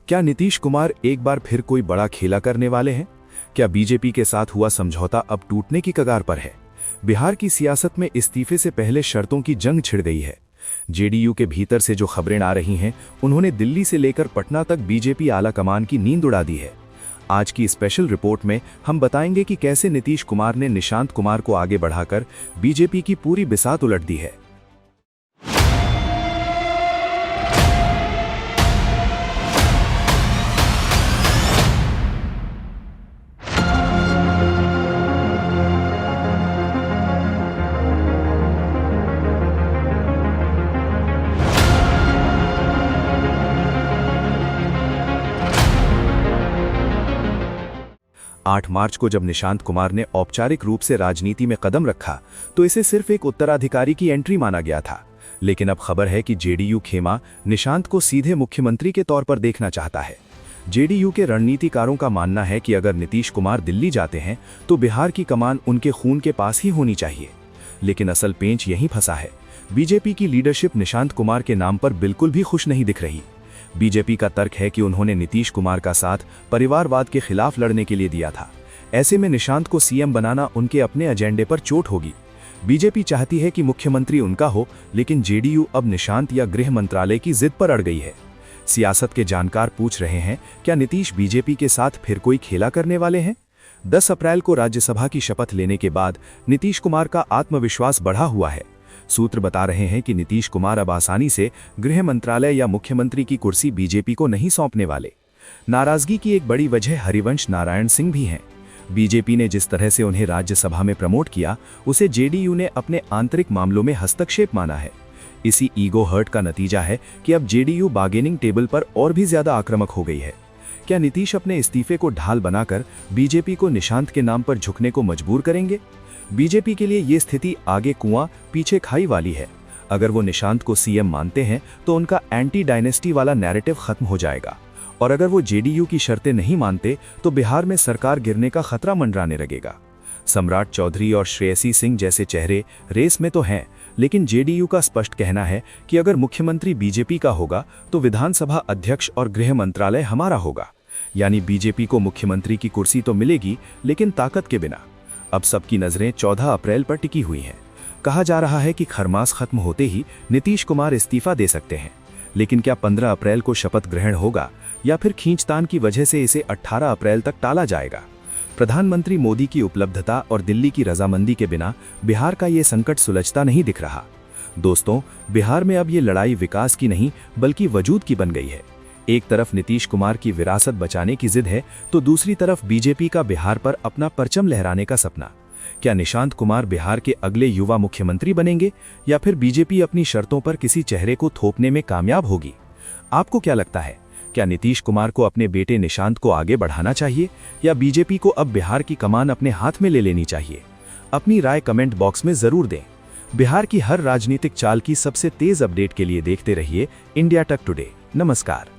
क्या नीतीश कुमार एक बार फिर कोई बड़ा खेला करने वाले हैं? क्या बीजेपी के साथ हुआ समझौता अब टूटने की कगार पर है? बिहार की सियासत में इस्तीफे से पहले शर्तों की जंग छिड़ गई है। जेडीयू के भीतर से जो खबरें आ रही हैं, उन्होंने दिल्ली से लेकर पटना तक बीजेपी आला कमान की नींद उड़ा दी है। आज की स्पेशल रिपोर्ट में हम बताएंगे कि कैसे नीतीश कुमार ने निशांत कुमार को आगे बढ़ाकर बीजेपी की पूरी बिसात उलट दी है। 8 मार्च को जब निशांत कुमार ने औपचारिक रूप से राजनीति में कदम रखा तो इसे सिर्फ एक उत्तराधिकारी की एंट्री माना गया था। लेकिन अब खबर है कि जेडीयू खेमा निशांत को सीधे मुख्यमंत्री के तौर पर देखना चाहता है। जेडीयू के रणनीतिकारों का मानना है कि अगर नीतीश कुमार दिल्ली जाते हैं तो बिहार की कमान उनके खून के पास ही होनी चाहिए। लेकिन असल पेंच यहीं फंसा है। बीजेपी की लीडरशिप निशांत कुमार के नाम पर बिल्कुल भी खुश नहीं दिख रही। बीजेपी का तर्क है कि उन्होंने नीतीश कुमार का साथ परिवारवाद के खिलाफ लड़ने के लिए दिया था। ऐसे में निशांत को सीएम बनाना उनके अपने एजेंडे पर चोट होगी। बीजेपी चाहती है कि मुख्यमंत्री उनका हो, लेकिन जेडीयू अब निशांत या गृह मंत्रालय की जिद पर अड़ गई है। सियासत के जानकार पूछ रहे हैं, क्या नीतीश बीजेपी के साथ फिर कोई खेला करने वाले हैं? 10 अप्रैल को राज्यसभा की शपथ लेने के बाद नीतीश कुमार का आत्मविश्वास बढ़ा हुआ है। सूत्र बता रहे हैं कि नीतीश कुमार अब आसानी से गृह मंत्रालय या मुख्यमंत्री की कुर्सी बीजेपी को नहीं सौंपने वाले। नाराजगी की एक बड़ी वजह हरिवंश नारायण सिंह भी हैं। बीजेपी ने जिस तरह से उन्हें राज्यसभा में प्रमोट किया, उसे जेडीयू ने अपने आंतरिक मामलों में हस्तक्षेप माना है। इसी ईगो हर्ट का नतीजा है कि अब जेडीयू बार्गेनिंग टेबल पर और भी ज्यादा आक्रामक हो गई है। क्या नीतीश अपने इस्तीफे को ढाल बनाकर बीजेपी को निशांत के नाम पर झुकने को मजबूर करेंगे? बीजेपी के लिए ये स्थिति आगे कुआं पीछे खाई वाली है। अगर वो निशांत को सीएम मानते हैं तो उनका एंटी डायनेस्टी वाला नैरेटिव खत्म हो जाएगा, और अगर वो जेडीयू की शर्तें नहीं मानते तो बिहार में सरकार गिरने का खतरा मंडराने लगेगा। सम्राट चौधरी और श्रेयसी सिंह जैसे चेहरे रेस में तो हैं, लेकिन जेडीयू का स्पष्ट कहना है कि अगर मुख्यमंत्री बीजेपी का होगा तो विधानसभा अध्यक्ष और गृह मंत्रालय हमारा होगा। यानी बीजेपी को मुख्यमंत्री की कुर्सी तो मिलेगी, लेकिन ताकत के बिना। अब सबकी नजरें 14 अप्रैल पर टिकी हुई हैं। कहा जा रहा है कि खरमास खत्म होते ही नीतीश कुमार इस्तीफा दे सकते हैं। लेकिन क्या 15 अप्रैल को शपथ ग्रहण होगा या फिर खींचतान की वजह से इसे 18 अप्रैल तक टाला जाएगा? प्रधानमंत्री मोदी की उपलब्धता और दिल्ली की रजामंदी के बिना बिहार का ये संकट सुलझता नहीं दिख रहा। दोस्तों, बिहार में अब ये लड़ाई विकास की नहीं बल्कि वजूद की बन गई है। एक तरफ नीतीश कुमार की विरासत बचाने की जिद है तो दूसरी तरफ बीजेपी का बिहार पर अपना परचम लहराने का सपना। क्या निशांत कुमार बिहार के अगले युवा मुख्यमंत्री बनेंगे या फिर बीजेपी अपनी शर्तों पर किसी चेहरे को थोपने में कामयाब होगी? आपको क्या लगता है? क्या नीतीश कुमार को अपने बेटे निशांत को आगे बढ़ाना चाहिए या बीजेपी को अब बिहार की कमान अपने हाथ में ले लेनी चाहिए? अपनी राय कमेंट बॉक्स में जरूर दें। बिहार की हर राजनीतिक चाल की सबसे तेज अपडेट के लिए देखते रहिए इंडिया तक टुडे। नमस्कार।